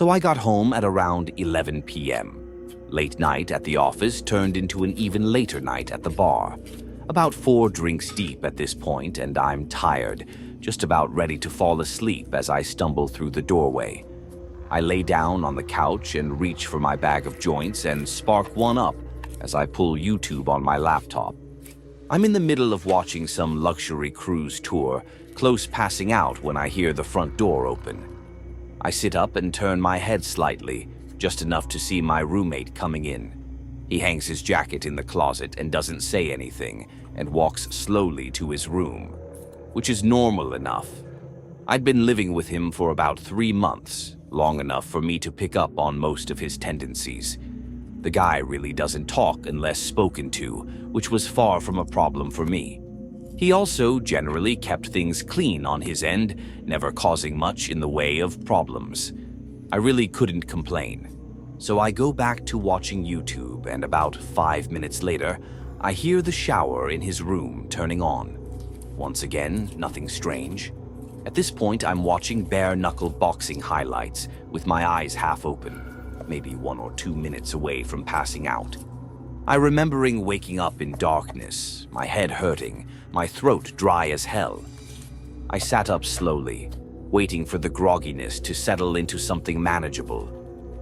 So I got home at around 11 p.m. Late night at the office turned into an even later night at the bar. About 4 drinks deep at this point, and I'm tired, just about ready to fall asleep as I stumble through the doorway. I lay down on the couch and reach for my bag of joints and spark one up as I pull YouTube on my laptop. I'm in the middle of watching some luxury cruise tour, close passing out when I hear the front door open. I sit up and turn my head slightly, just enough to see my roommate coming in. He hangs his jacket in the closet and doesn't say anything, and walks slowly to his room, which is normal enough. I'd been living with him for about 3 months, long enough for me to pick up on most of his tendencies. The guy really doesn't talk unless spoken to, which was far from a problem for me. He also generally kept things clean on his end, never causing much in the way of problems. I really couldn't complain. So I go back to watching YouTube, and about 5 minutes later, I hear the shower in his room turning on. Once again, nothing strange. At this point, I'm watching bare-knuckle boxing highlights with my eyes half open, maybe 1 or 2 minutes away from passing out. I remembering waking up in darkness, my head hurting, my throat dry as hell. I sat up slowly, waiting for the grogginess to settle into something manageable.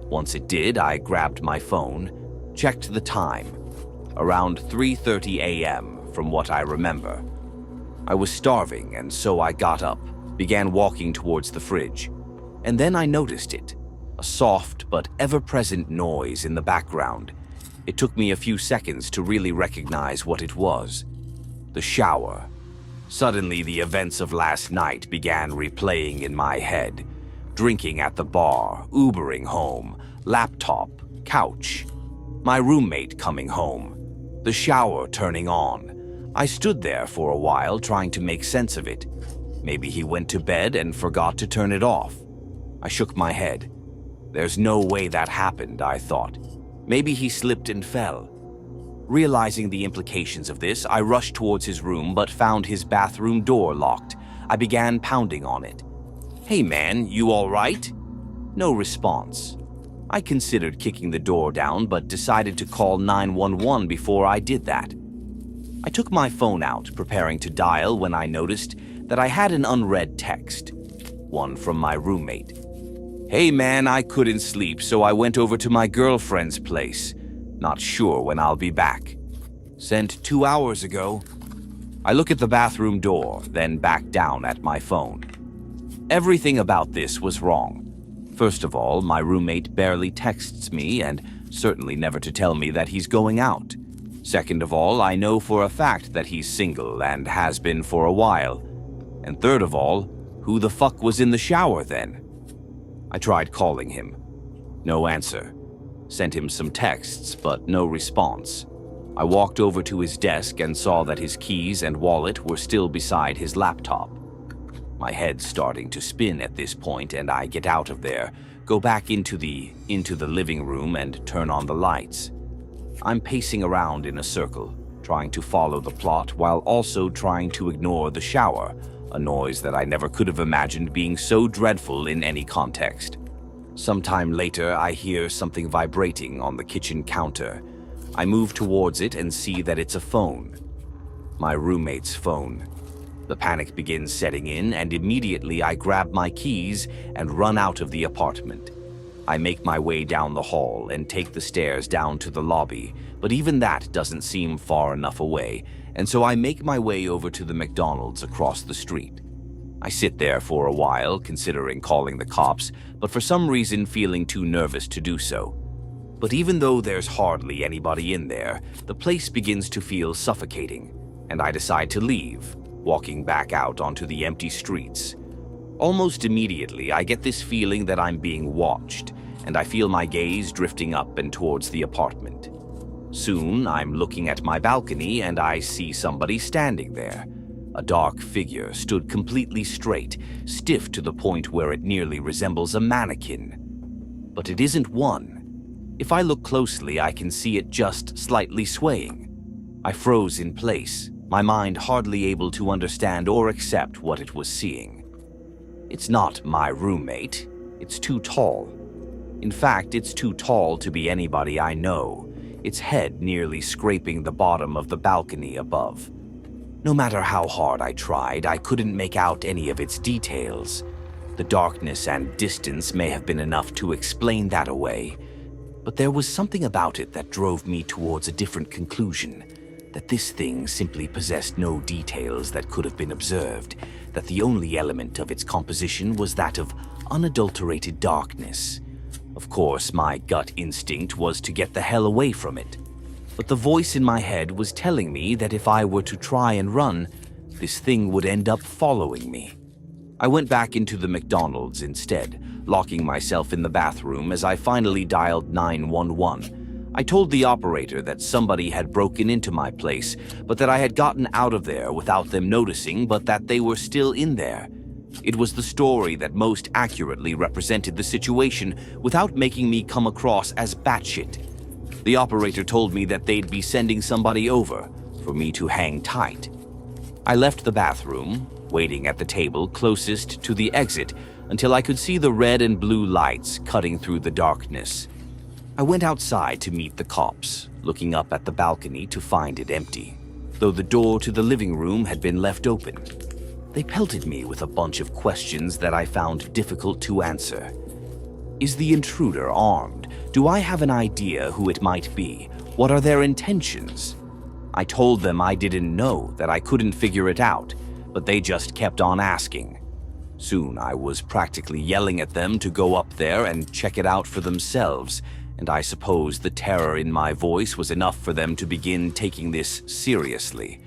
Once it did, I grabbed my phone, checked the time. Around 3:30 a.m. from what I remember. I was starving, and so I got up, began walking towards the fridge. And then I noticed it, a soft but ever-present noise in the background. It took me a few seconds to really recognize what it was. The shower. Suddenly, the events of last night began replaying in my head. Drinking at the bar, Ubering home, laptop, couch. My roommate coming home. The shower turning on. I stood there for a while trying to make sense of it. Maybe he went to bed and forgot to turn it off. I shook my head. There's no way that happened, I thought. Maybe he slipped and fell. Realizing the implications of this, I rushed towards his room but found his bathroom door locked. I began pounding on it. "Hey man, you all right?" No response. I considered kicking the door down but decided to call 911 before I did that. I took my phone out, preparing to dial when I noticed that I had an unread text. One from my roommate. "Hey man, I couldn't sleep, so I went over to my girlfriend's place. Not sure when I'll be back. Sent 2 hours ago." I look at the bathroom door, then back down at my phone. Everything about this was wrong. First of all, my roommate barely texts me and certainly never to tell me that he's going out. Second of all, I know for a fact that he's single and has been for a while. And third of all, who the fuck was in the shower then? I tried calling him. No answer. Sent him some texts, but no response. I walked over to his desk and saw that his keys and wallet were still beside his laptop. My head's starting to spin at this point, and I get out of there, go back into the living room and turn on the lights. I'm pacing around in a circle, trying to follow the plot while also trying to ignore the shower, a noise that I never could have imagined being so dreadful in any context. Sometime later, I hear something vibrating on the kitchen counter. I move towards it and see that it's a phone. My roommate's phone. The panic begins setting in, and immediately I grab my keys and run out of the apartment. I make my way down the hall and take the stairs down to the lobby, but even that doesn't seem far enough away, and so I make my way over to the McDonald's across the street. I sit there for a while, considering calling the cops, but for some reason feeling too nervous to do so. But even though there's hardly anybody in there, the place begins to feel suffocating, and I decide to leave, walking back out onto the empty streets. Almost immediately, I get this feeling that I'm being watched, and I feel my gaze drifting up and towards the apartment. Soon, I'm looking at my balcony and I see somebody standing there. A dark figure stood completely straight, stiff to the point where it nearly resembles a mannequin. But it isn't one. If I look closely, I can see it just slightly swaying. I froze in place, my mind hardly able to understand or accept what it was seeing. It's not my roommate. It's too tall. In fact, it's too tall to be anybody I know, its head nearly scraping the bottom of the balcony above. No matter how hard I tried, I couldn't make out any of its details. The darkness and distance may have been enough to explain that away, but there was something about it that drove me towards a different conclusion, that this thing simply possessed no details that could have been observed, that the only element of its composition was that of unadulterated darkness. Of course, my gut instinct was to get the hell away from it, but the voice in my head was telling me that if I were to try and run, this thing would end up following me. I went back into the McDonald's instead, locking myself in the bathroom as I finally dialed 911. I told the operator that somebody had broken into my place, but that I had gotten out of there without them noticing, but that they were still in there. It was the story that most accurately represented the situation without making me come across as batshit. The operator told me that they'd be sending somebody over for me to hang tight. I left the bathroom, waiting at the table closest to the exit until I could see the red and blue lights cutting through the darkness. I went outside to meet the cops, looking up at the balcony to find it empty, though the door to the living room had been left open. They pelted me with a bunch of questions that I found difficult to answer. Is the intruder armed? Do I have an idea who it might be? What are their intentions? I told them I didn't know, that I couldn't figure it out, but they just kept on asking. Soon I was practically yelling at them to go up there and check it out for themselves, and I suppose the terror in my voice was enough for them to begin taking this seriously.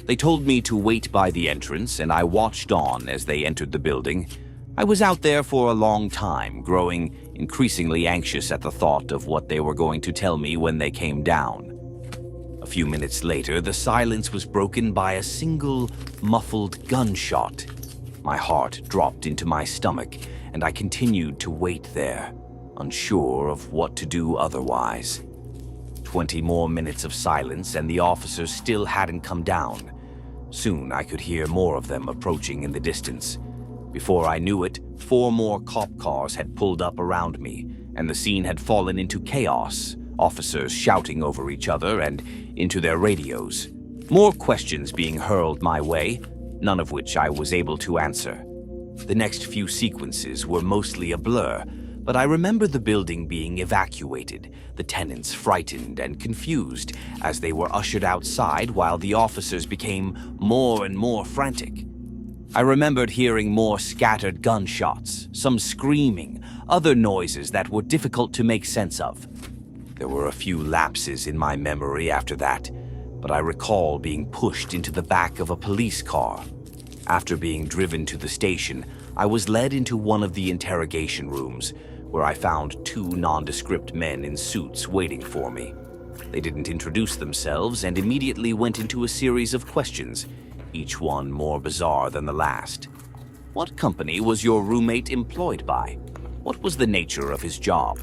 They told me to wait by the entrance, and I watched on as they entered the building. I was out there for a long time, growing increasingly anxious at the thought of what they were going to tell me when they came down. A few minutes later, the silence was broken by a single, muffled gunshot. My heart dropped into my stomach, and I continued to wait there, unsure of what to do otherwise. 20 more minutes of silence, and the officers still hadn't come down. Soon I could hear more of them approaching in the distance. Before I knew it, 4 more cop cars had pulled up around me, and the scene had fallen into chaos, officers shouting over each other and into their radios. More questions being hurled my way, none of which I was able to answer. The next few sequences were mostly a blur, but I remember the building being evacuated, the tenants frightened and confused as they were ushered outside while the officers became more and more frantic. I remembered hearing more scattered gunshots, some screaming, other noises that were difficult to make sense of. There were a few lapses in my memory after that, but I recall being pushed into the back of a police car. After being driven to the station, I was led into one of the interrogation rooms, where I found 2 nondescript men in suits waiting for me. They didn't introduce themselves and immediately went into a series of questions, each one more bizarre than the last. What company was your roommate employed by? What was the nature of his job?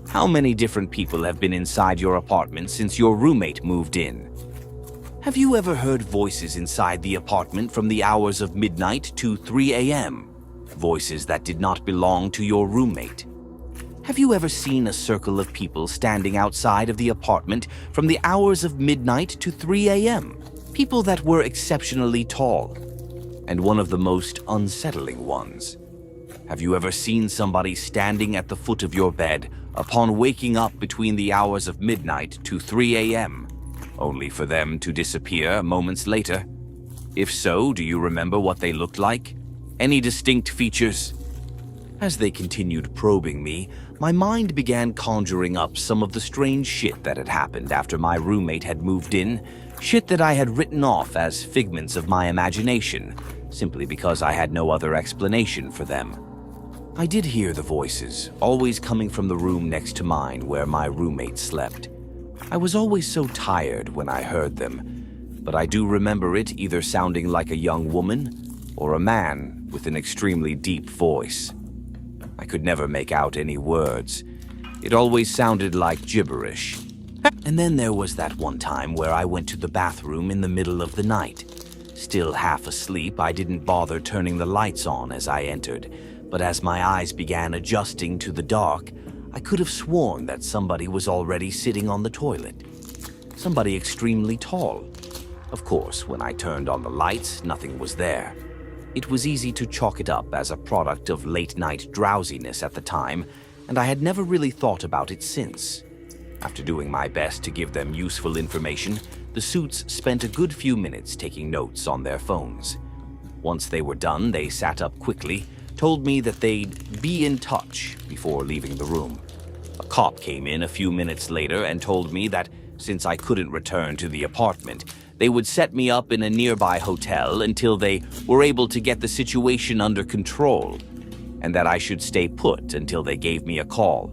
How many different people have been inside your apartment since your roommate moved in? Have you ever heard voices inside the apartment from the hours of midnight to 3 a.m.? Voices that did not belong to your roommate? Have you ever seen a circle of people standing outside of the apartment from the hours of midnight to 3 a.m.? People that were exceptionally tall. And one of the most unsettling ones. Have you ever seen somebody standing at the foot of your bed upon waking up between the hours of midnight to 3 a.m., only for them to disappear moments later? If so, do you remember what they looked like? Any distinct features? As they continued probing me, my mind began conjuring up some of the strange shit that had happened after my roommate had moved in, shit that I had written off as figments of my imagination, simply because I had no other explanation for them. I did hear the voices, always coming from the room next to mine where my roommate slept. I was always so tired when I heard them, but I do remember it either sounding like a young woman or a man with an extremely deep voice. I could never make out any words. It always sounded like gibberish. And then there was that one time where I went to the bathroom in the middle of the night. Still half asleep, I didn't bother turning the lights on as I entered, but as my eyes began adjusting to the dark, I could have sworn that somebody was already sitting on the toilet. Somebody extremely tall. Of course, when I turned on the lights, nothing was there. It was easy to chalk it up as a product of late-night drowsiness at the time, and I had never really thought about it since. After doing my best to give them useful information, the suits spent a good few minutes taking notes on their phones. Once they were done, they sat up quickly, told me that they'd be in touch before leaving the room. A cop came in a few minutes later and told me that since I couldn't return to the apartment, they would set me up in a nearby hotel until they were able to get the situation under control, and that I should stay put until they gave me a call.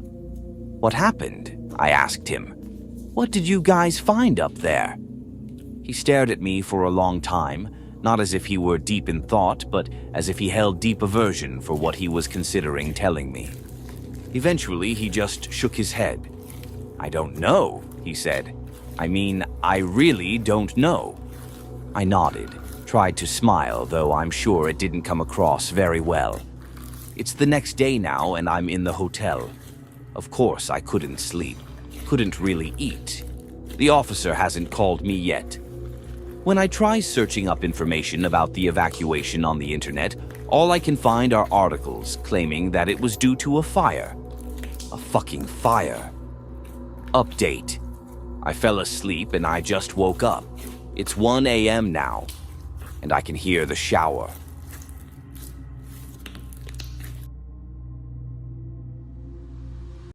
"What happened?" I asked him. "What did you guys find up there?" He stared at me for a long time, not as if he were deep in thought, but as if he held deep aversion for what he was considering telling me. Eventually, he just shook his head. "I don't know," he said. "I mean, I really don't know." I nodded, tried to smile, though I'm sure it didn't come across very well. It's the next day now, and I'm in the hotel. Of course, I couldn't sleep, couldn't really eat. The officer hasn't called me yet. When I try searching up information about the evacuation on the internet, all I can find are articles claiming that it was due to a fire. A fucking fire. Update. I fell asleep and I just woke up. It's 1 a.m. now, and I can hear the shower.